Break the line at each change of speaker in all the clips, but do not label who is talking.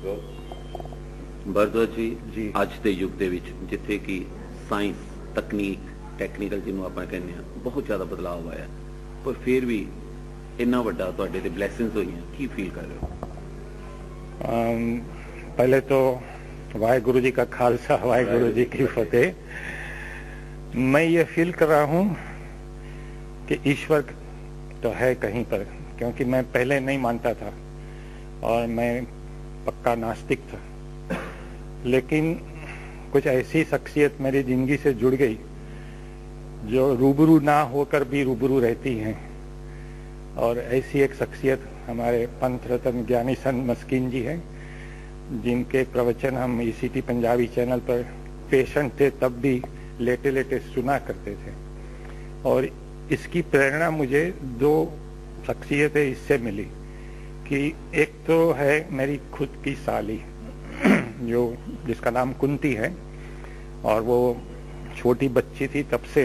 भारद्वाज जी ਅੱਜ ਦੇ ਯੁੱਗ ਦੇ ਵਿੱਚ ਜਿੱਥੇ ਕਿ ਸਾਇੰਸ ਟੈਕਨੀਕਲ ਜਿਹਨੂੰ ਆਪਾਂ ਕਹਿੰਦੇ ਆ ਬਹੁਤ ਜ਼ਿਆਦਾ ਬਦਲਾਅ ਆਇਆ ਪਰ ਫਿਰ ਵੀ ਇੰਨਾ ਵੱਡਾ ਤੁਹਾਡੇ ਤੇ ਬਲੇਸਿੰਗਸ ਹੋਈਆਂ ਕੀ ਫੀਲ ਕਰ ਰਹੇ ਹੋ?
पहले तो वाहेगुरु जी का खालसा वाहेगुरु जी की फतेह। मैं ये फील कर रहा हूँ कि ईश्वर तो है कहीं पर, क्योंकि मैं पहले नहीं मानता था और मैं पक्का नास्तिक था, लेकिन कुछ ऐसी शख्सियत मेरी जिंदगी से जुड़ गई जो रूबरू ना होकर भी रूबरू रहती हैं। और ऐसी एक शख्सियत हमारे पंथ रत्न ज्ञानी संत मस्कीन जी हैं, जिनके प्रवचन हम ईसीटी पंजाबी चैनल पर पेशेंट थे तब भी लेटे लेटे सुना करते थे। और इसकी प्रेरणा मुझे दो शख्सियतें इससे मिली कि एक तो है मेरी खुद की साली जो जिसका नाम कुंती है, और वो छोटी बच्ची थी तब से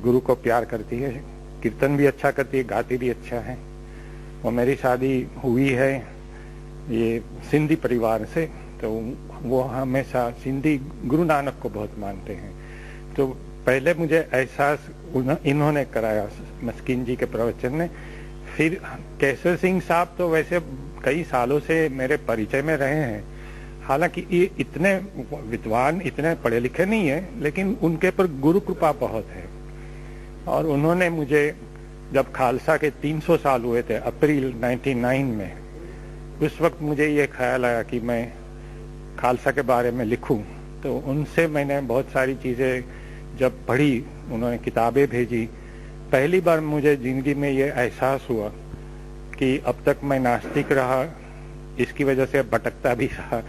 गुरु को प्यार करती है, कीर्तन भी अच्छा करती है, गाती भी अच्छा है। और मेरी शादी हुई है ये सिंधी परिवार से, तो वो हमेशा सिंधी गुरु नानक को बहुत मानते हैं। तो पहले मुझे एहसास इन्होंने कराया मस्कीन जी के प्रवचन ने। फिर केसर सिंह साहब तो वैसे कई सालों से मेरे परिचय में रहे हैं, हालांकि ये इतने विद्वान इतने पढ़े लिखे नहीं है, लेकिन उनके पर गुरु कृपा बहुत है। और उन्होंने मुझे जब खालसा के 300 साल हुए थे अप्रैल 99 में, उस वक्त मुझे ये ख्याल आया कि मैं खालसा के बारे में लिखूं। तो उनसे मैंने बहुत सारी चीज़ें जब पढ़ी, उन्होंने किताबें भेजी, पहली बार मुझे जिंदगी में ये एहसास हुआ कि अब तक मैं नास्तिक रहा, इसकी वजह से भटकता भी रहा,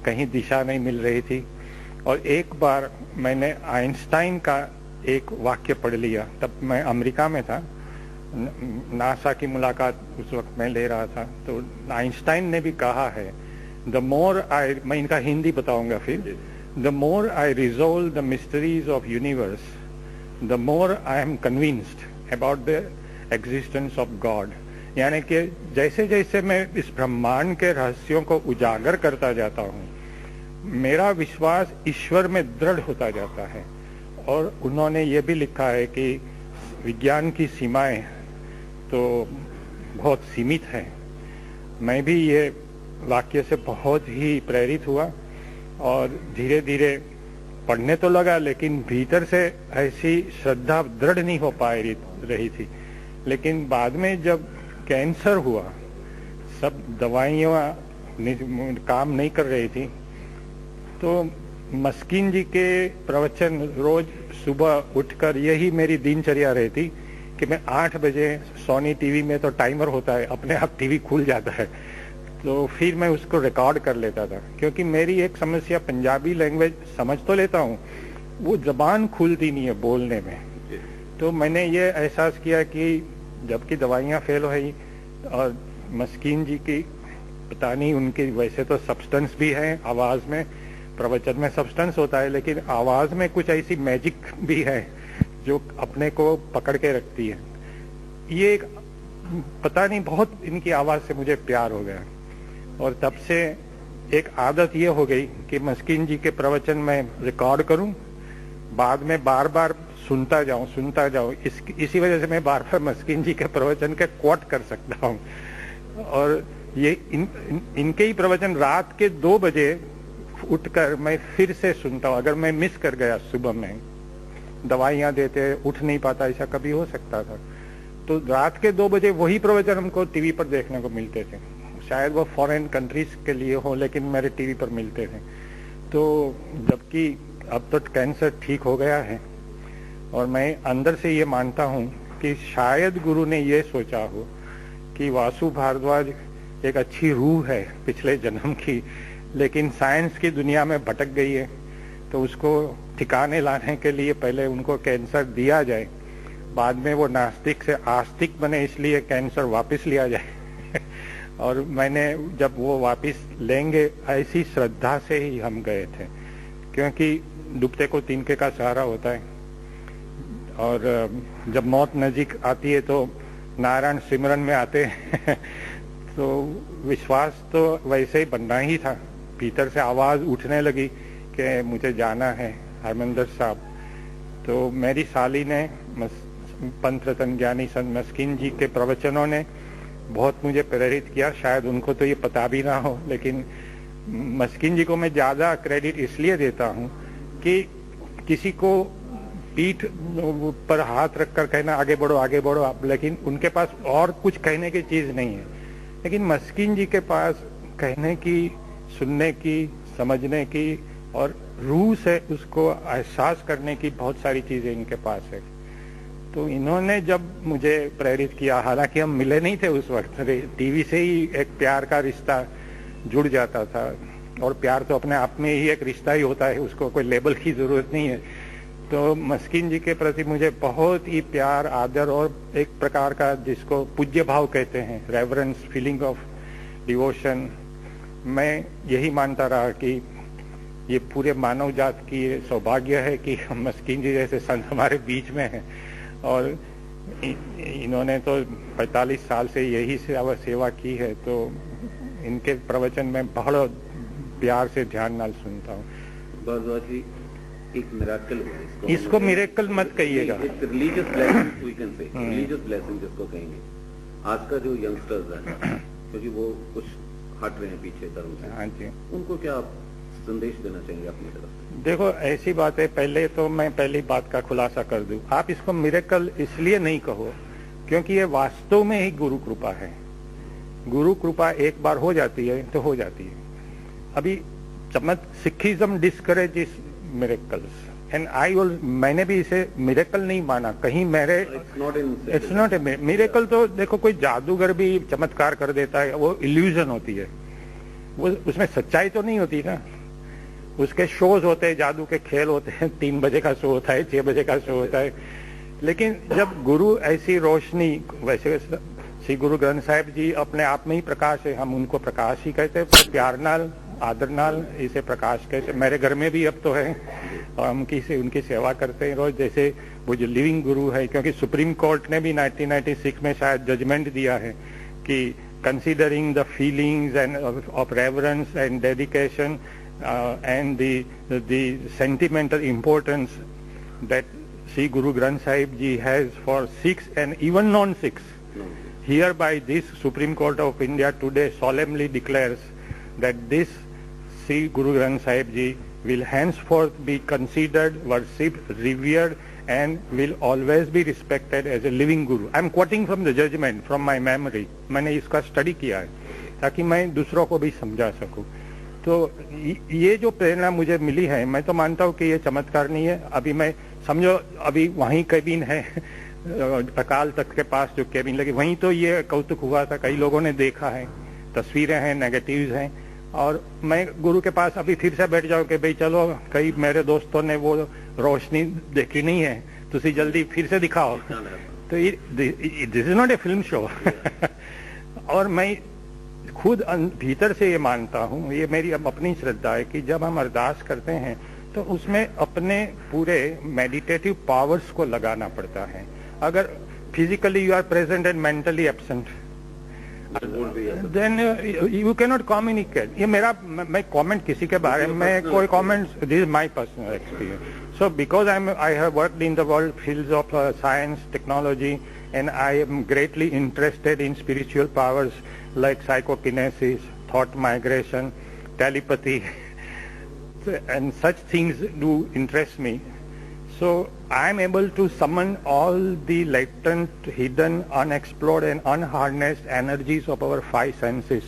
कहीं दिशा नहीं मिल रही थी। और एक बार मैंने आइंस्टाइन का एक वाक्य पढ़ लिया, तब मैं अमेरिका में था, नासा की मुलाकात उस वक्त मैं ले रहा था। तो आइंस्टाइन ने भी कहा है, द मोर आई, मैं इनका हिंदी बताऊंगा फिर, the more I resolve the mysteries of universe, the more I am convinced about the existence of God. यानी कि जैसे जैसे मैं इस ब्रह्मांड के रहस्यों को उजागर करता जाता हूँ, मेरा विश्वास ईश्वर में दृढ़ होता जाता है। और उन्होंने ये भी लिखा है कि विज्ञान की सीमाएं तो बहुत सीमित हैं। मैं भी ये वाक्य से बहुत ही प्रेरित हुआ और धीरे धीरे पढ़ने तो लगा, लेकिन भीतर से ऐसी श्रद्धा दृढ़ नहीं हो पा रही थी। लेकिन बाद में जब कैंसर हुआ, सब दवाइयाँ काम नहीं कर रही थी, तो मस्कीन जी के प्रवचन रोज सुबह उठकर यही मेरी दिनचर्या रहती कि मैं 8 बजे, सोनी टीवी में तो टाइमर होता है, अपने आप टीवी खुल जाता है, तो फिर मैं उसको रिकॉर्ड कर लेता था। क्योंकि मेरी एक समस्या, पंजाबी लैंग्वेज समझ तो लेता हूँ, वो जबान खुलती नहीं है बोलने में। तो मैंने ये एहसास किया कि जबकि दवाइयाँ फेल हो गई और मस्कीन जी की पता नहीं, उनकी वैसे तो सब्सटेंस भी है आवाज़ में, प्रवचन में सब्सटेंस होता है, लेकिन आवाज में कुछ ऐसी मैजिक भी है जो अपने को पकड़ के रखती है। ये एक पता नहीं, बहुत इनकी आवाज से मुझे प्यार हो गया। और तब से एक आदत ये हो गई कि मस्कीन जी के प्रवचन में रिकॉर्ड करूं, बाद में बार बार सुनता जाऊं। इसी वजह से मैं बार बार मस्कीन जी के प्रवचन के कोट कर सकता हूं। और ये इनके ही प्रवचन रात के 2 बजे उठकर मैं फिर से सुनता हूँ। अगर मैं मिस कर गया, सुबह में दवाइयाँ देते उठ नहीं पाता, ऐसा कभी हो सकता था, तो रात के 2 बजे वही प्रवचन हमको टीवी पर देखने को मिलते थे। शायद वो फॉरेन कंट्रीज के लिए हो, लेकिन मेरे टीवी पर मिलते थे। तो जबकि अब तो कैंसर ठीक हो गया है, और मैं अंदर से ये मानता हूँ कि शायद गुरु ने ये सोचा हो कि वासु भारद्वाज एक अच्छी रूह है पिछले जन्म की, लेकिन साइंस की दुनिया में भटक गई है, तो उसको ठिकाने लाने के लिए पहले उनको कैंसर दिया जाए, बाद में वो नास्तिक से आस्तिक बने, इसलिए कैंसर वापस लिया जाए। और मैंने जब वो वापस लेंगे, ऐसी श्रद्धा से ही हम गए थे, क्योंकि डूबते को तिनके का सहारा होता है। और जब मौत नजीक आती है तो नारायण सिमरन में आते हैं। तो विश्वास तो वैसे ही बनना ही था। भीतर से आवाज उठने लगी कि मुझे जाना है हरमंदर साहब। तो मेरी साली ने पंत रतन ज्ञानी संत मस्किन जी के प्रवचनों ने बहुत मुझे प्रेरित किया। शायद उनको तो ये पता भी ना हो, लेकिन मस्किन जी को मैं ज्यादा क्रेडिट इसलिए देता हूँ कि किसी को पीठ पर हाथ रखकर कहना आगे बढ़ो आगे बढ़ो आप, लेकिन उनके पास और कुछ कहने की चीज नहीं है। लेकिन मस्किन जी के पास कहने की, सुनने की, समझने की और रूह से उसको एहसास करने की बहुत सारी चीजें इनके पास है। तो इन्होंने जब मुझे प्रेरित किया, हालांकि हम मिले नहीं थे उस वक्त, टीवी से ही एक प्यार का रिश्ता जुड़ जाता था, और प्यार तो अपने आप में ही एक रिश्ता ही होता है, उसको कोई लेबल की जरूरत नहीं है। तो मस्किन जी के प्रति मुझे बहुत ही प्यार, आदर और एक प्रकार का जिसको पूज्य भाव कहते हैं, रेवरेंस, फीलिंग ऑफ डिवोशन। मैं यही मानता रहा कि ये पूरे मानव जात की सौभाग्य है कि मस्किन जी जैसे संत हमारे बीच में हैं, और इन्होंने तो 45 साल से यही सेवा की है। तो इनके प्रवचन में बहुत प्यार से ध्यान नाल सुनता हूँ।
भारद्वाज जी, एक मिरेकल हुआ,
इसको मिरेकल मत कहिएगा,
एक religious blessing we can say, religious blessing जिसको कहेंगे। आज का जो यंगस्टर्स है, क्योंकि वो कुछ हट रहे हैं पीछे धर्म से,
हाँ जी,
उनको क्या आप संदेश देना चाहेंगे अपनी तरफ से?
देखो ऐसी बात है, पहले तो मैं पहली बात का खुलासा कर दूं, आप इसको मिरेकल इसलिए नहीं कहो क्योंकि ये वास्तव में ही गुरु कृपा है। गुरु कृपा एक बार हो जाती है तो हो जाती है। अभी सिखिज्म डिस्करेजेस मिरेकल्स एंड मैंने भी इसे मिरेकल नहीं माना कहीं। मेरे इट्स नॉट ए मिरेकल। तो देखो कोई जादूगर भी चमत्कार कर देता है, वो इल्यूजन होती है, वो उसमें सच्चाई तो नहीं होती ना। उसके शोज होते हैं, जादू के खेल होते हैं, 3 बजे का शो होता है, 6 बजे का शो होता है। लेकिन जब गुरु ऐसी रोशनी, वैसे श्री गुरु ग्रंथ साहिब जी अपने आप में ही प्रकाश है, हम उनको प्रकाश ही कहते हैं, प्यार नाल आदर नाल इसे प्रकाश कहते हैं। मेरे घर में भी अब तो है और हम उनकी सेवा करते हैं रोज। जैसे वो जो लिविंग गुरु है, क्योंकि सुप्रीम कोर्ट ने भी 1996 में शायद जजमेंट दिया है कि considering the feelings and of reverence and dedication and the sentimental importance that Sri Guru Granth Sahib Ji has for Sikhs and even non-Sikhs. Hereby this Supreme Court of India today solemnly declares that this Sri Guru Granth Sahib Ji will henceforth be considered, worshipped, revered and will always be respected as a living guru. I am quoting from the judgment from my memory. मैंने इसका study किया है ताकि मैं दूसरों को भी समझा सकूं। तो ये जो प्रेरणा मुझे मिली है, मैं तो मानता हूँ कि ये चमत्कार नहीं है। अभी मैं समझो, अभी वहीं केबिन है अकाल तख्त के पास जो केबिन लगी, वहीं तो ये कौतुक हुआ था, कई लोगों ने देखा है, तस्वीरें हैं, नेगेटिव्स हैं। और मैं गुरु के पास अभी फिर से बैठ जाऊं कि भाई चलो, कई मेरे दोस्तों ने वो रोशनी देखी नहीं है, तुसी जल्दी फिर से दिखाओ। तो this is not A film show. और मैं खुद भीतर से ये मानता हूँ, ये मेरी अब अपनी श्रद्धा है कि जब हम अरदास करते हैं तो उसमें अपने पूरे मेडिटेटिव पावर्स को लगाना पड़ता है। अगर physically you are present and mentally absent, then you cannot communicate. ये मेरा, मैं comment किसी के बारे में कोई comment, this is my personal experience. So because I have worked in the world fields of science, technology, and I am greatly interested in spiritual powers like psychokinesis, thought migration, telepathy, and such things do interest me. So I am able to summon all the latent, hidden, unexplored and unharnessed energies of our 5 senses.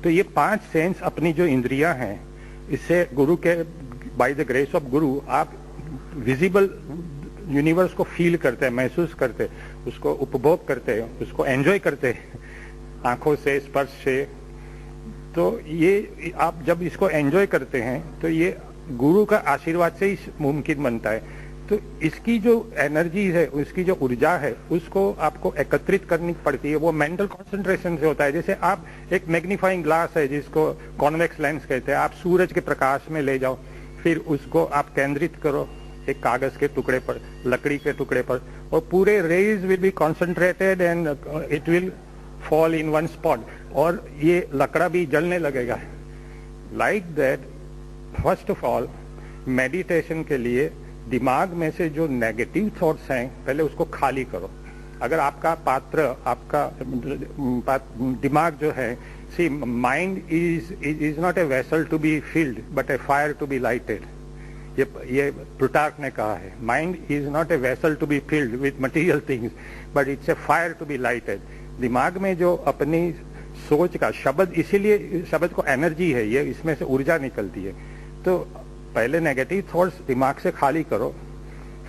तो ये 5 sense अपनी जो इंद्रियां हैं, इससे गुरु के, by the grace of गुरु, आप visible universe को फील करते हैं, महसूस करते हैं, उसको उपभोग करते हैं, उसको एंजॉय करते हैं आंखों से, स्पर्श से। तो ये आप जब इसको एंजॉय करते हैं तो ये गुरु का आशीर्वाद से ही मुमकिन बनता है। तो इसकी जो एनर्जी है, उसकी जो ऊर्जा है, उसको आपको एकत्रित करनी पड़ती है। वो मेंटल कंसंट्रेशन से होता है। जैसे आप एक मैग्नीफाइंग ग्लास है जिसको कॉन्वेक्स लेंस कहते हैं, आप सूरज के प्रकाश में ले जाओ, फिर उसको आप केंद्रित करो एक कागज के टुकड़े पर, लकड़ी के टुकड़े पर, और पूरे rays will be concentrated and it will fall in one spot, और ये लकड़ा भी जलने लगेगा. Like that, first of all, meditation के लिए दिमाग में से जो नेगेटिव थॉट्स हैं पहले उसको खाली करो. अगर आपका पात्र, आपका दिमाग जो है, see, mind is not a vessel to be filled, but a fire to be lighted. ये प्लूटार्क ने कहा है, mind is not a vessel to be filled with material things, but it's a fire to be lighted. दिमाग में जो अपनी सोच का शब्द, इसीलिए शब्द को एनर्जी है, ये इसमें से ऊर्जा निकलती है. तो पहले नेगेटिव थॉट्स दिमाग से खाली करो,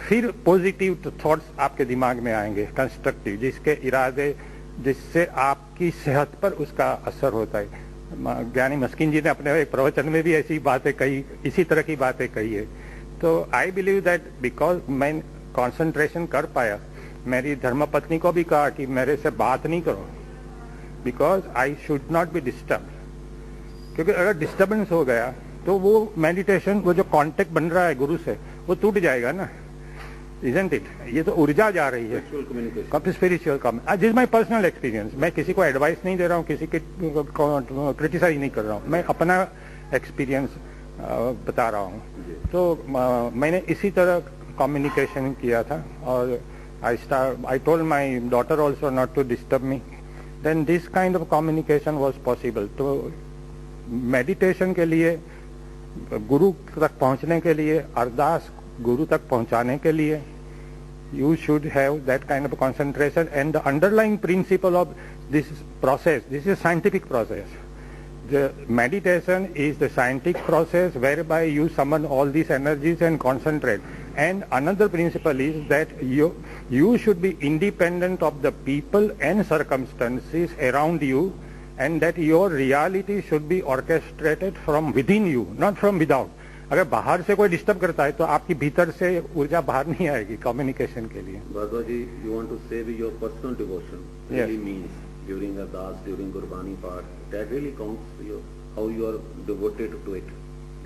फिर पॉजिटिव थॉट्स आपके दिमाग में आएंगे, कंस्ट्रक्टिव, जिसके इरादे, जिससे आपकी सेहत पर उसका असर होता है. ज्ञानी मस्किन जी ने अपने एक प्रवचन में भी ऐसी बातें कही, इसी तरह की बातें कही है. तो आई बिलीव दैट बिकॉज मैं कंसंट्रेशन कर पाया, मेरी धर्मपत्नी को भी कहा कि मेरे से बात नहीं करो, because I should not be disturb. क्योंकि अगर डिस्टर्बेंस हो गया तो वो मेडिटेशन, वो जो कांटेक्ट बन रहा है गुरु से, वो टूट जाएगा ना. Isn't it? ये तो ऊर्जा जा रही है. Spiritual communication. This my personal experience. मैं किसी को एडवाइस नहीं दे रहा हूँ, किसी के क्रिटिसाइज नहीं कर रहा हूँ, मैं अपना एक्सपीरियंस बता रहा हूँ. तो मैंने इसी तरह कम्युनिकेशन किया था, और I told my daughter also not to disturb me. Then this kind of communication was possible. तो मेडिटेशन के लिए, गुरु तक पहुँचने के लिए, अरदास गुरु तक पहुंचाने के लिए, you should have that kind of concentration. And the underlying principle of this process, this is a scientific process. The meditation is the scientific process whereby you summon all these energies and concentrate. And another principle is that you should be independent of the people and circumstances around you, and that your reality should be orchestrated from within you, not from without. अगर बाहर से कोई disturb करता है तो आपकी भीतर से ऊर्जा बाहर नहीं आएगी कम्युनिकेशन के लिए.
Bhargava ji, you want to say with your personal devotion really means during ardas, during Gurbani part, that really counts your, how you are devoted to it.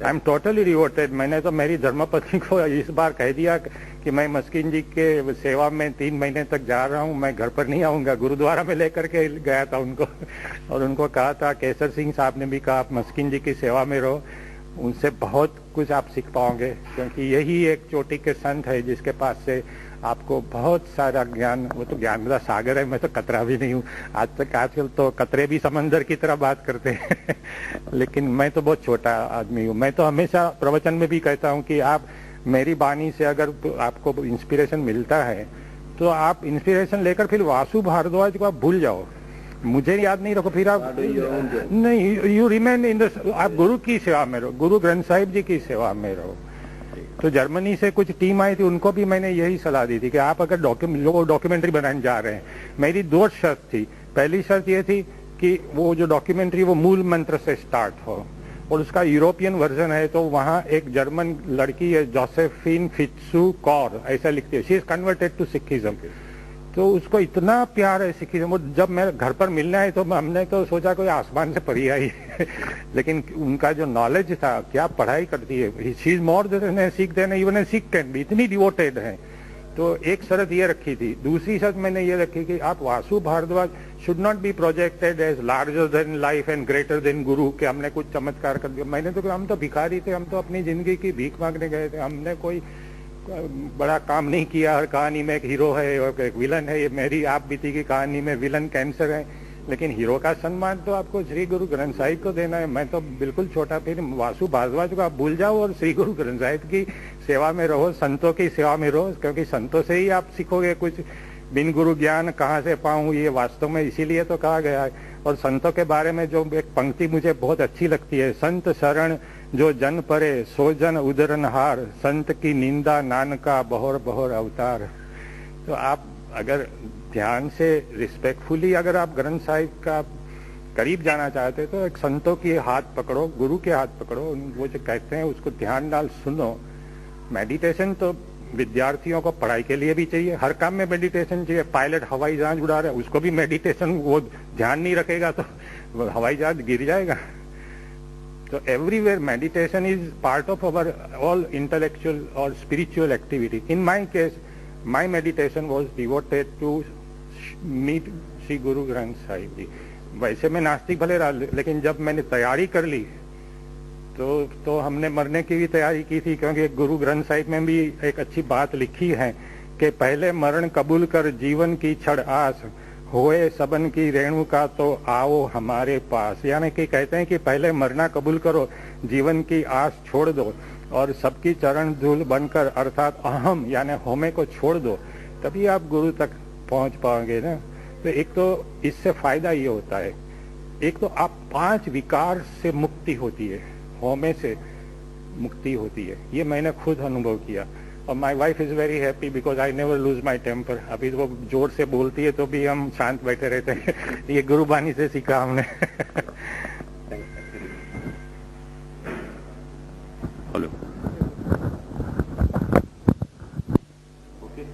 I am totally devoted. मैंने तो मेरी धर्मपत्नी को इस बार कह दिया कि मैं मस्किन जी के सेवा में 3 महीने तक जा रहा हूँ, मैं घर पर नहीं आऊँगा. गुरुद्वारा में लेकर के गया था उनको, और उनको कहा था, केसर सिंह साहब ने भी कहा, आप मस्किन जी की सेवा में रहो, उनसे बहुत कुछ आप सीख पाओगे, क्योंकि यही एक चोटी के संत है जिसके पास से आपको बहुत सारा ज्ञान, वो तो ज्ञान का सागर है, मैं तो कतरा भी नहीं हूँ. आजकल तो कतरे भी समंदर की तरह बात करते हैं लेकिन मैं तो बहुत छोटा आदमी हूँ. मैं तो हमेशा प्रवचन में भी कहता हूँ कि आप मेरी वाणी से अगर आपको इंस्पिरेशन मिलता है तो आप इंस्पिरेशन लेकर फिर वासु भारद्वाज को आप भूल जाओ, मुझे याद नहीं रखो, फिर आप नहीं, यू रिमेन इन द, आप गुरु की सेवा में रहो, गुरु ग्रंथ साहिब जी की सेवा में रहो. तो जर्मनी से कुछ टीम आई थी, उनको भी मैंने यही सलाह दी थी कि आप अगर डॉक्यूमेंट्री बनाने जा रहे हैं, मेरी 2 शर्त थी. पहली शर्त ये थी कि वो जो डॉक्यूमेंट्री वो मूल मंत्र से स्टार्ट हो, और उसका यूरोपियन वर्जन है. तो वहाँ एक जर्मन लड़की है, जोसेफिन फित्सू कौर, ऐसा लिखती है, she is converted to Sikhism. तो उसको इतना प्यार है सिखिज्म. वो जब मेरे घर पर मिलने आए तो हमने तो सोचा कोई आसमान से परी आई लेकिन उनका जो नॉलेज था, क्या पढ़ाई करती है, she is more than a Sikh than even a Sikh can be, इतनी डिवोटेड है. तो एक शर्त ये रखी थी. दूसरी शर्त मैंने ये रखी कि आप Vasu Bhardwaj should not be projected as larger than life and greater than Guru, कि हमने कुछ चमत्कार कर दिया. मैंने तो, हम तो भिखारी थे, हम तो अपनी जिंदगी की भीख मांगने गए थे, हमने कोई बड़ा काम नहीं किया. हर कहानी में एक हीरो है और एक विलन है. ये मेरी आप बीती की कहानी में विलन कैंसर है, लेकिन हीरो का सम्मान तो आपको श्री गुरु ग्रंथ साहिब को देना है. मैं तो बिल्कुल छोटा, फिर वासु भारद्वाज को आप भूल जाओ और श्री गुरु ग्रंथ साहिब की सेवा में रहो, संतों की सेवा में रहो, क्योंकि संतों से ही आप सीखोगे कुछ. बिन गुरु ज्ञान कहाँ से पाऊँ, ये वास्तव में इसीलिए तो कहा गया है. और संतों के बारे में जो एक पंक्ति मुझे बहुत अच्छी लगती है, संत शरण जो जन परे सो जन उदरन हार, संत की निंदा नानका बहोर बहोर अवतार. तो आप अगर ध्यान से रिस्पेक्टफुली अगर आप ग्रंथ साहिब का करीब जाना चाहते तो एक संतों की हाथ पकड़ो, गुरु के हाथ पकड़ो, वो जो कहते हैं उसको ध्यान डाल सुनो. मेडिटेशन तो विद्यार्थियों को पढ़ाई के लिए भी चाहिए, हर काम में मेडिटेशन चाहिए. पायलट हवाई जहाज उड़ा रहे हैं, उसको भी मेडिटेशन, वो ध्यान नहीं रखेगा तो हवाई जहाज गिर जाएगा. तो everywhere meditation is part of our all intellectual और spiritual activity. In my case, my meditation was devoted to meet Shri Guru Granth Sahib जी। वैसे मैं नास्तिक भले रहा, लेकिन जब मैंने तैयारी कर ली तो हमने मरने की भी तैयारी की थी, क्योंकि गुरु ग्रंथ साहिब में भी एक अच्छी बात लिखी है कि पहले मरण कबूल कर जीवन की छड़ आस, होए सबन की रेणु का तो आओ हमारे पास। यानी कि कहते हैं कि पहले मरना कबूल करो, जीवन की आस छोड़ दो और सबकी चरण धूल बनकर अर्थात अहम यानी होमे को छोड़ दो, तभी आप गुरु तक पहुंच पाओगे ना। तो एक तो इससे फायदा ये होता है, एक तो आप 5 विकार से मुक्ति होती है, होमे से मुक्ति होती है, ये मैंने खुद अनुभव किया। और my wife is very happy because I never lose my temper. अभी तो वो जोर से बोलती है तो भी हम शांत बैठे रहते हैं। ये गुरुबानी से सीखा हमने।
Hello, okay.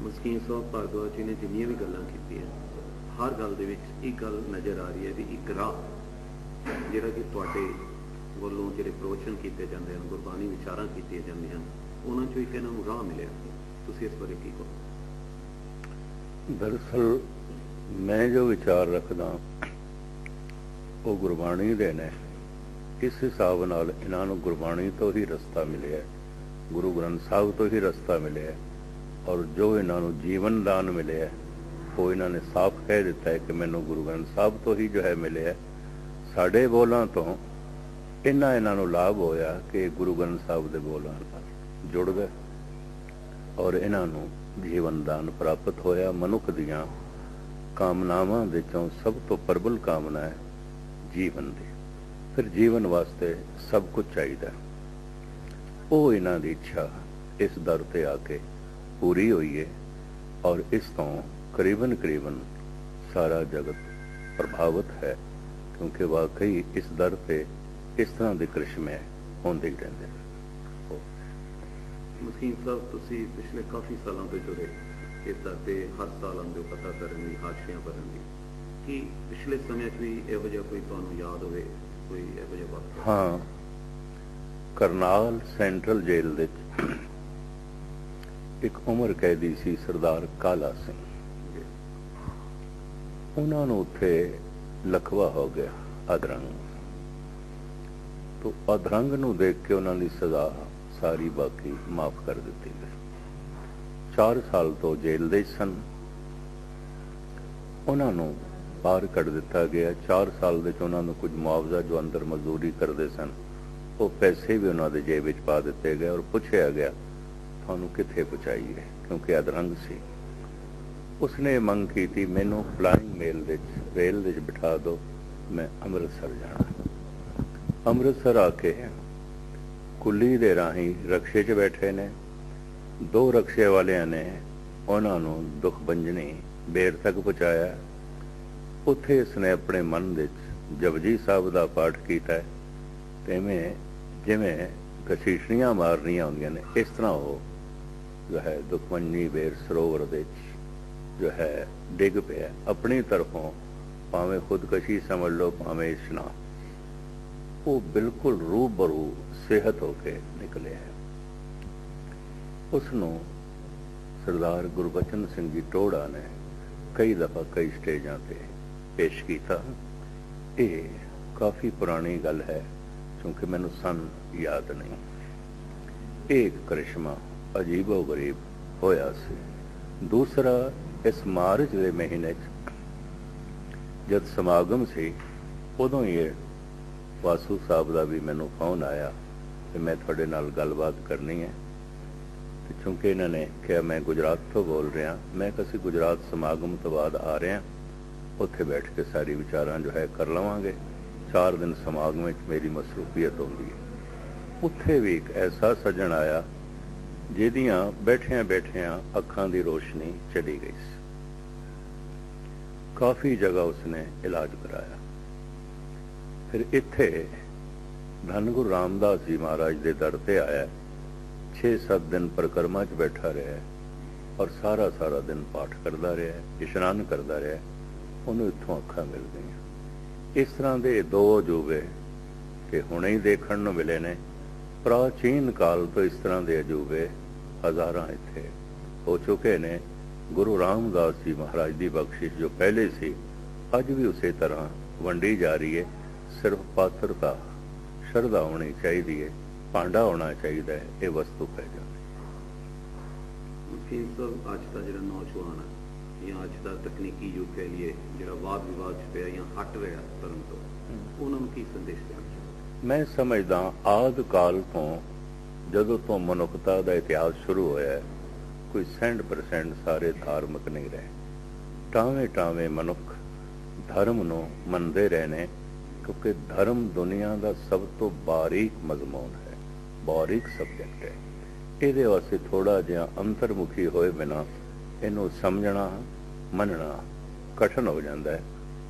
ਮਸਕੀਨ ਸਾਹਿਬ ਭਾਰਦਵਾਜ ਜੀ ਨੇ ਜਿੰਨੀਆਂ ਵੀ ਗੱਲਾਂ ਕੀਤੀਆਂ, ਹਰ ਗੱਲ ਦੇ ਵਿੱਚ ਇੱਕ ਗੱਲ ਨਜ਼ਰ ਆ ਰਹੀ ਹੈ ਵੀ ਇੱਕ ਰਾਹ ਜਿਹੜਾ ਕਿ ਤੁਹਾਡੇ ਵੱਲੋਂ ਜਿਹੜੇ ਪ੍ਰਵਚਨ ਕੀਤੇ ਜਾਂਦੇ ਹਨ, ਗੁਰਬਾਣੀ ਵਿਚਾਰਾਂ ਕੀਤੀਆਂ ਜਾਂਦੀਆਂ ਹਨ, ਉਹਨਾਂ ਚੋਂ ਇੱਕ ਇਹਨਾਂ ਨੂੰ ਰਾਹ ਮਿਲਿਆ। ਤੁਸੀਂ ਇਸ ਬਾਰੇ ਕੀ ਕਹੋ?
ਦਰਅਸਲ ਮੈਂ ਜੋ ਵਿਚਾਰ ਰੱਖਦਾ ਉਹ ਗੁਰਬਾਣੀ ਦੇ ਨੇ। ਇਸ ਹਿਸਾਬ ਨਾਲ ਇਹਨਾਂ ਨੂੰ ਗੁਰਬਾਣੀ ਤੋਂ ਹੀ ਰਸਤਾ ਮਿਲਿਆ, ਗੁਰੂ ਗ੍ਰੰਥ ਸਾਹਿਬ ਤੋਂ ਹੀ ਰਸਤਾ ਮਿਲਿਆ। ਔਰ ਜੋ ਇਹਨਾਂ ਨੂੰ ਜੀਵਨ ਦਾਨ ਮਿਲਿਆ ਉਹ ਇਹਨਾਂ ਨੇ ਸਾਫ਼ ਕਹਿ ਦਿੱਤਾ ਹੈ ਕਿ ਮੈਨੂੰ ਗੁਰੂ ਗ੍ਰੰਥ ਸਾਹਿਬ ਤੋਂ ਹੀ ਜੋ ਹੈ ਮਿਲਿਆ। ਸਾਡੇ ਬੋਲਾਂ ਤੋਂ ਇਹਨਾਂ ਨੂੰ ਲਾਭ ਹੋਇਆ ਕਿ ਗੁਰੂ ਗ੍ਰੰਥ ਸਾਹਿਬ ਦੇ ਬੋਲਾਂ ਨਾਲ ਜੁੜ ਗਏ ਔਰ ਇਹਨਾਂ ਨੂੰ ਜੀਵਨ ਦਾਨ ਪ੍ਰਾਪਤ ਹੋਇਆ। ਮਨੁੱਖ ਦੀਆਂ ਕਾਮਨਾਵਾਂ ਵਿੱਚੋਂ ਸਭ ਤੋਂ ਪ੍ਰਬਲ ਕਾਮਨਾ ਹੈ ਜੀਵਨ ਦੀ। ਫਿਰ ਜੀਵਨ ਵਾਸਤੇ ਸਭ ਕੁਝ ਚਾਹੀਦਾ। ਉਹ ਇਹਨਾਂ ਦੀ ਇੱਛਾ ਇਸ ਦਰ ਤੇ ਆ ਕੇ ਪੂਰੀ ਹੋਈ ਹੈ ਔਰ ਇਸ ਤੋਂ ਕਰੀਬਨ ਸਾਰਾ ਜਗਤ ਪ੍ਰਭਾਵਿਤ ਹੈ, ਕਿਉਂਕਿ ਵਾਕਈ ਇਸ ਦਰ ਤੇ ਇਸ ਤਰ੍ਹਾਂ ਦੇ ਕ੍ਰਿਸ਼ਮੇ ਹੁੰਦੇ ਹੀ ਰਹਿੰਦੇ ਨੇ।
ਮਸਕੀਨ ਸਾਹਿਬ, ਤੁਸੀਂ ਪਿਛਲੇ ਕਾਫੀ ਸਾਲਾਂ ਤੋਂ ਜੁੜੇ ਇਸ ਦਰ ਤੇ, ਹਰ ਸਾਲ ਆਉਂਦੇ ਹੋ ਪਤਾ ਕਰਨ ਲਈ, ਹਾਸ਼ੀਆਂ ਭਰਨ ਲਈ। ਕੀ ਪਿਛਲੇ ਸਮੇਂ 'ਚ ਵੀ ਇਹੋ ਜਿਹਾ ਕੋਈ ਤੁਹਾਨੂੰ ਯਾਦ ਹੋਵੇ, ਕੋਈ ਇਹੋ ਜਿਹਾ ਵਾਕਿਆ?
ਹਾਂ, ਕਰਨਾਲ ਸੈਂਟਰਲ ਜੇਲ੍ਹ ਦੇ ਇੱਕ ਉਮਰ ਕੈਦੀ ਸੀ ਸਰਦਾਰ ਕਾਲਾ ਸਿੰਘ। ਉਹਨਾਂ ਨੂੰ ਉੱਥੇ ਲਕਵਾ ਹੋ ਗਿਆ ਅਧਰੰਗ ਤੋਂ। ਅਧਰੰਗ ਨੂੰ ਦੇਖ ਕੇ ਉਹਨਾਂ ਦੀ ਸਜ਼ਾ ਸਾਰੀ ਬਾਕੀ ਮਾਫ ਕਰ ਦਿੱਤੀ ਗਈ। 4 ਸਾਲ ਤੋਂ ਜੇਲ੍ਹ ਦੇ ਸਨ, ਉਹਨਾਂ ਨੂੰ ਬਾਹਰ ਕੱਢ ਦਿੱਤਾ ਗਿਆ। 4 ਸਾਲ ਦੇ ਵਿੱਚ ਉਹਨਾਂ ਨੂੰ ਕੁਝ ਮੁਆਵਜ਼ਾ ਜੋ ਅੰਦਰ ਮਜ਼ਦੂਰੀ ਕਰਦੇ ਸਨ ਉਹ ਪੈਸੇ ਵੀ ਉਹਨਾਂ ਦੇ ਜੇਬ ਵਿੱਚ ਪਾ ਦਿੱਤੇ ਗਏ ਔਰ ਪੁੱਛਿਆ ਗਿਆ ਤੁਹਾਨੂੰ ਕਿੱਥੇ ਪਹੁੰਚਾਈਏ, ਕਿਉਂਕਿ ਅਧਰੰਗ ਸੀ। ਉਸਨੇ ਮੰਗ ਕੀਤੀ ਮੈਨੂੰ ਫਲਾਈਂਗ ਮੇਲ ਵਿੱਚ ਰੇਲ ਵਿੱਚ ਬਿਠਾ ਦਿਓ, ਮੈਂ ਅੰਮ੍ਰਿਤਸਰ ਜਾਣਾ। ਅੰਮ੍ਰਿਤਸਰ ਆ ਕੇ ਕੁੱਲੀ ਦੇ ਰਾਹੀਂ ਰਕਸ਼ੇ 'ਚ ਬੈਠੇ ਨੇ। 2 ਰਕਸ਼ੇ ਵਾਲਿਆਂ ਨੇ ਉਹਨਾਂ ਨੂੰ ਦੁੱਖ ਬੰਜਣੀ ਬੇਰ ਤੱਕ ਪਹੁੰਚਾਇਆ। ਉੱਥੇ ਇਸਨੇ ਆਪਣੇ ਮਨ ਵਿੱਚ ਜਪਜੀ ਸਾਹਿਬ ਦਾ ਪਾਠ ਕੀਤਾ। ਤਿਵੇਂ ਜਿਵੇਂ ਕਸ਼ੀਸ਼ਣੀਆਂ ਮਾਰਨੀਆਂ ਹੁੰਦੀਆਂ ਨੇ, ਇਸ ਤਰ੍ਹਾਂ ਉਹ ਜੋ ਹੈ ਦੁਖਮੰਜੀ ਬੇਰ ਸਰੋਵਰ ਦੇ ਜੋ ਹੈ ਡਿੱਗ ਪਿਆ। ਆਪਣੀ ਤਰਫੋਂ ਭਾਵੇਂ ਖੁਦਕਸ਼ੀ ਸਮਝ ਲਓ, ਭਾਵੇਂ ਇਸ਼ਨਾਨ, ਉਹ ਬਿਲਕੁਲ ਰੂਬਰੂ ਸਿਹਤ ਹੋ ਕੇ ਨਿਕਲਿਆ। ਉਸ ਨੂੰ ਸਰਦਾਰ ਗੁਰਬਚਨ ਸਿੰਘ ਜੀ ਟੋੜਾ ਨੇ ਕਈ ਦਫਾ ਕਈ ਸਟੇਜਾਂ ਤੇ ਪੇਸ਼ ਕੀਤਾ। ਇਹ ਕਾਫੀ ਪੁਰਾਣੀ ਗੱਲ ਹੈ, ਕਿਉਂਕਿ ਮੈਨੂੰ ਸਨ ਯਾਦ ਨਹੀਂ। ਇਹ ਕਰਿਸ਼ਮਾ ਅਜੀਬੋ ਗਰੀਬ ਹੋਇਆ ਸੀ। ਦੂਸਰਾ, ਇਸ ਮਾਰਚ ਦੇ ਮਹੀਨੇ 'ਚ ਜਦ ਸਮਾਗਮ ਸੀ, ਉਦੋਂ ਹੀ ਇਹ ਵਾਸੂ ਸਾਹਿਬ ਦਾ ਵੀ ਮੈਨੂੰ ਫੋਨ ਆਇਆ ਕਿ ਮੈਂ ਤੁਹਾਡੇ ਨਾਲ ਗੱਲਬਾਤ ਕਰਨੀ ਹੈ। ਤੇ ਕਿਉਂਕਿ ਇਹਨਾਂ ਨੇ ਕਿਹਾ ਮੈਂ ਗੁਜਰਾਤ ਤੋਂ ਬੋਲ ਰਿਹਾ, ਮੈਂ ਕਿਹਾ ਅਸੀਂ ਗੁਜਰਾਤ ਸਮਾਗਮ ਤੋਂ ਬਾਅਦ ਆ ਰਹੇ ਹਾਂ, ਉੱਥੇ ਬੈਠ ਕੇ ਸਾਰੀ ਵਿਚਾਰਾਂ ਜੋ ਹੈ ਕਰ ਲਵਾਂਗੇ। 4 ਦਿਨ ਸਮਾਗਮ ਵਿੱਚ ਮੇਰੀ ਮਸਰੂਫੀਅਤ ਹੁੰਦੀ ਹੈ। ਉੱਥੇ ਵੀ ਇੱਕ ਐਸਾ ਸੱਜਣ ਆਇਆ ਜਿਹਦੀਆਂ ਬੈਠਿਆਂ ਅੱਖਾਂ ਦੀ ਰੋਸ਼ਨੀ ਚਲੀ ਗਈ ਸੀ। ਕਾਫੀ ਜਗ੍ਹਾ ਉਸਨੇ ਇਲਾਜ ਕਰਾਇਆ। ਫਿਰ ਇੱਥੇ ਧੰਨ ਗੁਰੂ ਰਾਮਦਾਸ ਜੀ ਮਹਾਰਾਜ ਦੇ ਦਰ ਤੇ ਆਇਆ। 6-7 ਦਿਨ ਪਰਿਕਰਮਾ 'ਚ ਬੈਠਾ ਰਿਹਾ ਔਰ ਸਾਰਾ ਦਿਨ ਪਾਠ ਕਰਦਾ ਰਿਹਾ, ਇਸ਼ਨਾਨ ਕਰਦਾ ਰਿਹਾ। ਉਹਨੂੰ ਇੱਥੋਂ ਅੱਖਾਂ ਮਿਲ ਗਈਆਂ। ਇਸ ਤਰ੍ਹਾਂ ਦੇ 2 ਅਜੂਬੇ ਕਿ ਹੁਣੇ ਹੀ ਦੇਖਣ ਨੂੰ ਮਿਲੇ ਨੇ, ਪ੍ਰਾਚੀਨ ਕਾਲ ਤੋਂ ਇਸ ਤਰ੍ਹਾਂ ਦੇ ਅਜੂਬੇ ਹਜ਼ਾਰਾਂ ਇੱਥੇ ਹੋ ਚੁੱਕੇ ਨੇ। ਗੁਰੂ ਰਾਮਦਾਸ ਜੀ ਮਹਾਰਾਜ ਦੀ ਬਖਸ਼ਿਸ਼ ਜੋ ਪਹਿਲੇ ਸੀ ਅੱਜ ਵੀ ਉਸੇ ਤਰ੍ਹਾਂ ਵੰਡੀ ਜਾ ਰਹੀ ਹੈ। ਸਿਰਫ ਪਾਤਰਤਾ ਸ਼ਰਧਾ ਹੋਣੀ ਚਾਹੀਦੀ ਹੈ, ਭਾਂਡਾ ਹੋਣਾ ਚਾਹੀਦਾ ਹੈ, ਇਹ ਵਸਤੂ ਪੈ ਜਾਂਦੀ।
ਫਿਰ ਸਭ ਅੱਜ ਦਾ ਜਿਹੜਾ ਨੌਜਵਾਨ ਹੈ ਜਾਂ ਅੱਜ ਦਾ ਤਕਨੀਕੀ ਯੁੱਗ ਕਹਿ ਲਈਏ ਜਿਹੜਾ ਵਾਦ ਵਿਵਾਦ 'ਚ ਪਿਆ ਜਾਂ ਹਟ ਰਿਹਾ ਧਰਮ ਤੋਂ, ਉਹਨਾਂ ਨੂੰ ਕੀ ਸੰਦੇਸ਼ ਦੇਣਾ ਚਾਹੁੰਦੇ?
ਮੈਂ ਸਮਝਦਾ ਆਦਿ ਕਾਲ ਤੋਂ ਜਦੋਂ ਤੋਂ ਮਨੁੱਖਤਾ ਦਾ ਇਤਿਹਾਸ ਸ਼ੁਰੂ ਹੋਇਆ ਹੈ, ਕੋਈ 100% ਸਾਰੇ ਧਾਰਮਿਕ ਨਹੀਂ ਰਹੇ। ਟਾਵੇਂ ਟਾਵੇਂ ਮਨੁੱਖ ਧਰਮ ਨੂੰ ਮੰਨਦੇ ਰਹੇ ਨੇ, ਕਿਉਂਕਿ ਧਰਮ ਦੁਨੀਆ ਦਾ ਸਭ ਤੋਂ ਬਾਰੀਕ ਮਜ਼ਮੂਨ ਹੈ, ਬਾਰੀਕ ਸਬਜੈਕਟ ਹੈ। ਇਹਦੇ ਵਾਸਤੇ ਥੋੜਾ ਜਿਹਾ ਅੰਤਰਮੁਖੀ ਹੋਏ ਬਿਨਾਂ ਇਹਨੂੰ ਸਮਝਣਾ ਮੰਨਣਾ ਕਠਿਨ ਹੋ ਜਾਂਦਾ ਹੈ।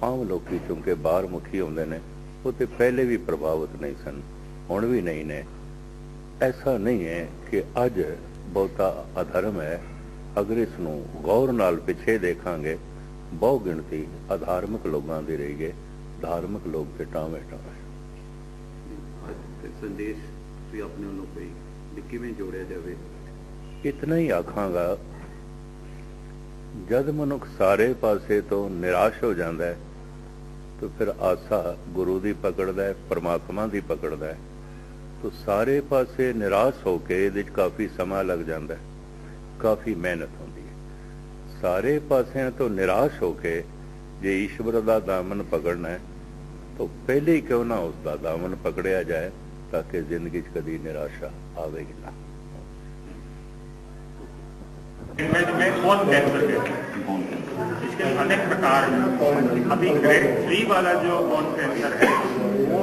ਆਮ ਲੋਕੀ ਚੁੰਕੇ ਬਾਹਰ ਮੁਖੀ ਹੁੰਦੇ ਨੇ, ਉਹ ਤੇ ਪਹਿਲੇ ਵੀ ਪ੍ਰਭਾਵਿਤ ਨਹੀਂ ਸਨ, ਹੁਣ ਵੀ ਨਹੀਂ ਨੇ। ਐਸਾ ਨਹੀਂ ਹੈ ਕਿ ਅੱਜ ਬਹੁਤਾ ਅਧਰਮ ਹੈ। ਅਗਰ ਇਸ ਨੂੰ ਗੌਰ ਨਾਲ ਪਿੱਛੇ ਦੇਖਾਂਗੇ, ਬਹੁ ਗਿਣਤੀ ਅਧਾਰਮਿਕ ਲੋਕਾਂ ਦੀ ਰਹੀ ਹੈ, ਧਾਰਮਿਕ ਲੋਕ ਤੇ ਟਾਵੇਂ ਟਾਵੇਂ।
ਸੰਦੇਸ਼ ਤੁਸੀਂ ਆਪਣੇ ਵੱਲੋਂ ਕੋਈ ਵੀ ਕਿਵੇਂ ਜੋੜਿਆ ਜਾਵੇ?
ਇਤਨਾ ਹੀ ਆਖਾਂਗਾ, ਜਦ ਮਨੁੱਖ ਸਾਰੇ ਪਾਸੇ ਤੋਂ ਨਿਰਾਸ਼ ਹੋ ਜਾਂਦਾ ਹੈ ਤਾਂ ਫਿਰ ਆਸਾ ਗੁਰੂ ਦੀ ਪਕੜਦਾ ਹੈ, ਪਰਮਾਤਮਾ ਦੀ ਪਕੜਦਾ ਹੈ। ਤਾਂ ਸਾਰੇ ਪਾਸੇ ਨਿਰਾਸ਼ ਹੋ ਕੇ ਇਹਦੇ 'ਚ ਕਾਫੀ ਸਮਾਂ ਲੱਗ ਜਾਂਦਾ ਹੈ, ਕਾਫੀ ਮਿਹਨਤ ਹੁੰਦੀ ਹੈ। ਸਾਰੇ ਪਾਸਿਆਂ ਤੋਂ ਨਿਰਾਸ਼ ਹੋ ਕੇ ਜੇ ਈਸ਼ਵਰ ਦਾ ਦਾਮਨ ਪਕੜਨਾ ਹੈ ਤਾਂ ਪਹਿਲੇ ਹੀ ਕਿਉਂ ਨਾ ਉਸ ਦਾ ਦਾਮਨ ਪਕੜਿਆ ਜਾਏ, ਤਾਂ ਕਿ ਜ਼ਿੰਦਗੀ 'ਚ ਕਦੀ ਨਿਰਾਸ਼ਾ ਆਵੇਗੀ ਨਾ।
में कौन कैंसर है, इसके अनेक प्रकार हैं। अभी ग्रेड 3 वाला जो कौन कैंसर है वो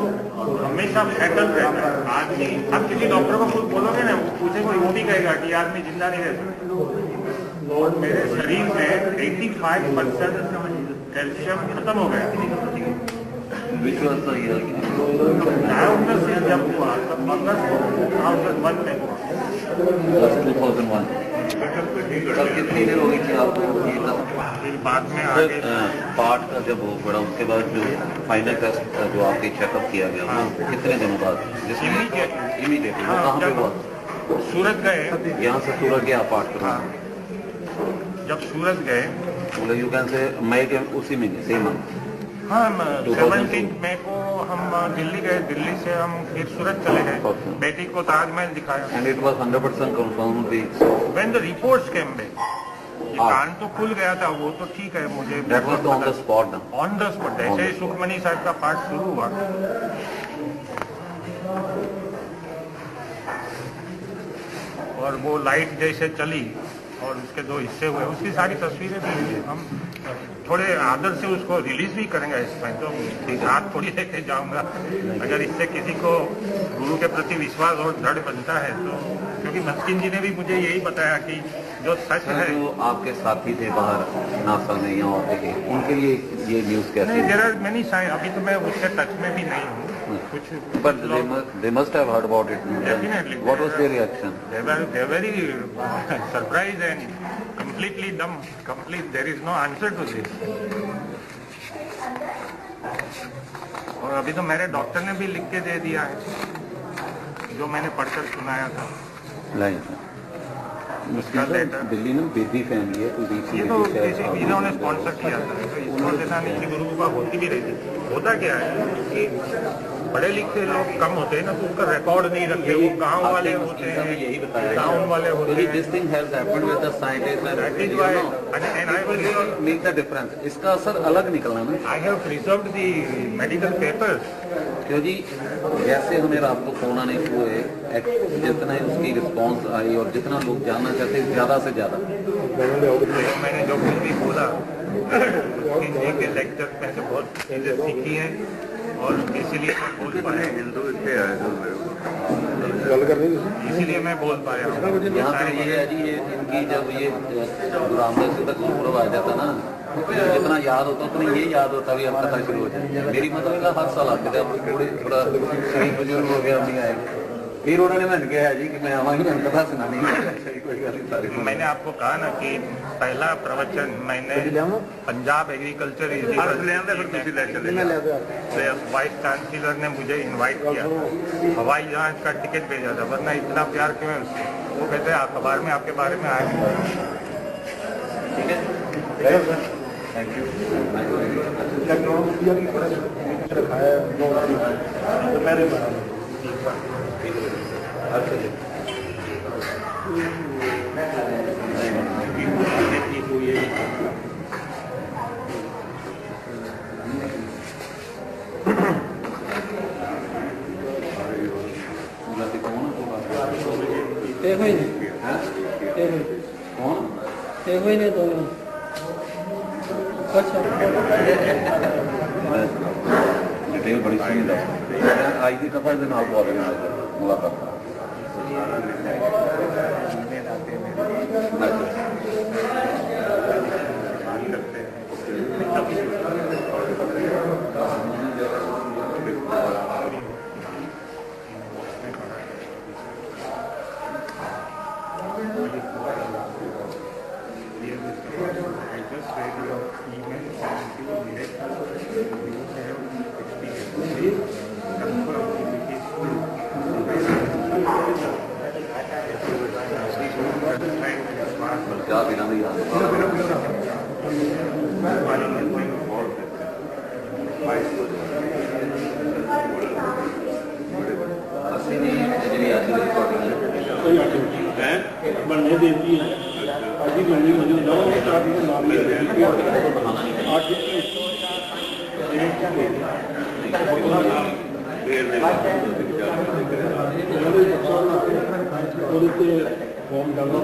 हमेशा फैटल रहता है। आदमी आप किसी डॉक्टर को खुद बोलोगे ना, वो पूछेगा, वो भी कहेगा कि आदमी जिंदा नहीं रह सकता। और मेरे शरीर में 85% कैल्शियम खत्म हो गया।
विश्वास तो ये
डायग्नोसिस जब हुआ तब अगस्त 2001 में हुआ।
2001 तब कितनी देर हो गई थी आपको ये
फिर बाद में आगे
पार्ट का जब हो पड़ा, उसके बाद जो फाइनल टेस्ट जो आपके चेकअप किया गया वो कितने दिनों बाद? इमीडिएटली कहाँ पे हुआ?
सूरत गए,
यहाँ से सूरत गया पार्ट करा।
जब सूरत गए,
बोले यू कैन से मई के उसी महीने सेम मंथ।
हाँ, 17 मई को हम दिल्ली गए। दिल्ली से हम फिर सूरत चले गए, बेटी को ताजमहल दिखाया।
एंड इट वाज 100% कंफर्म भी
when the reports came back, कान तो खुल गया था, वो तो ठीक है। मुझे
that was on the spot ना,
ऑन द स्पॉट। जैसे ही सुखमनी साहब का पाठ शुरू हुआ और वो लाइट जैसे चली और उसके 2 हिस्से हुए, उसकी सारी तस्वीरें भी हैं। हम थोड़े आदर से उसको रिलीज भी करेंगे। इसमें तो हाथ थोड़ी लेके जाऊंगा। अगर इससे किसी को गुरु के प्रति विश्वास और दृढ़ बनता है तो, क्योंकि मस्किन जी ने भी मुझे यही बताया कि जो सच है।
जो आपके साथी थे बाहर नासा में या और थे, उनके लिए ये न्यूज कैसे?
नहीं, देयर आर मेनी साइन। अभी तो मैं उससे टच में भी नहीं हूँ कुछ,
but they must have heard about it.
Definitely.
What was their reaction?
They were very surprised and completely dumb. There is no answer to this. और अभी तो मेरे डॉक्टर ने भी लिख के दे दिया है जो मैंने पढ़कर सुनाया था।
दिल्ली में बेबी फैमिली है, तो
ये तो इन्होंने स्पॉन्सर किया था, तो इसको देना नीचे गुरु का होती भी रहती। होता क्या है कि पढ़े लिखे लोग कम होते हैं ना, तो उनका रिकॉर्ड नहीं रखते। वो गांव वाले होते हैं,
यही बताया
टाउन वाले होते हैं।
This thing has happened with the scientists and
That is why, and I will
make the difference. इसका असर अलग निकलना ना।
I have preserved the medical papers.
क्यों जी, जैसे हमें रात को फोन आने हुए, जितना उसकी रिस्पांस आई और जितना लोग जानना चाहते हैं ज्यादा से ज्यादा,
मैंने जो कुछ भी बोला के लेक्चर में से बहुत चीजें सीखी हैं और इसीलिए मैं बोल पाया। इसीलिए मैं बोल पाया हूँ।
यहाँ पे ये है जी, ये इनकी जब ये गुरु रामदास जी तक गुरुपुरब आ जाता ना, जितना याद होता उतना ये याद होता भी अब कथा शुरू हो जाए। मेरी मतलब का हर साल आते थे, अब थोड़ा शरीर बुजुर्ग हो गया, नहीं आएगा। फिर उन्होंने मैंने कहा जी कि मैं आवांगी मैंने कहा सुना नहीं कोई गल नहीं सारी
मैंने आपको कहा ना कि पहला प्रवचन मैंने पंजाब एग्रीकल्चर वाइस चांसलर ने मुझे इनवाइट किया था, हवाई जहाज का टिकट भेजा था, वरना इतना प्यार क्यों है उसको। वो कहते हैं अखबार में आपके बारे में आया।
ठीक है थैंक यू डिटेल बड़ी सही दस आज की दफा के नाल बहुत मुलाकात क्या बिना भी
बनने देती है फॉर्म डालना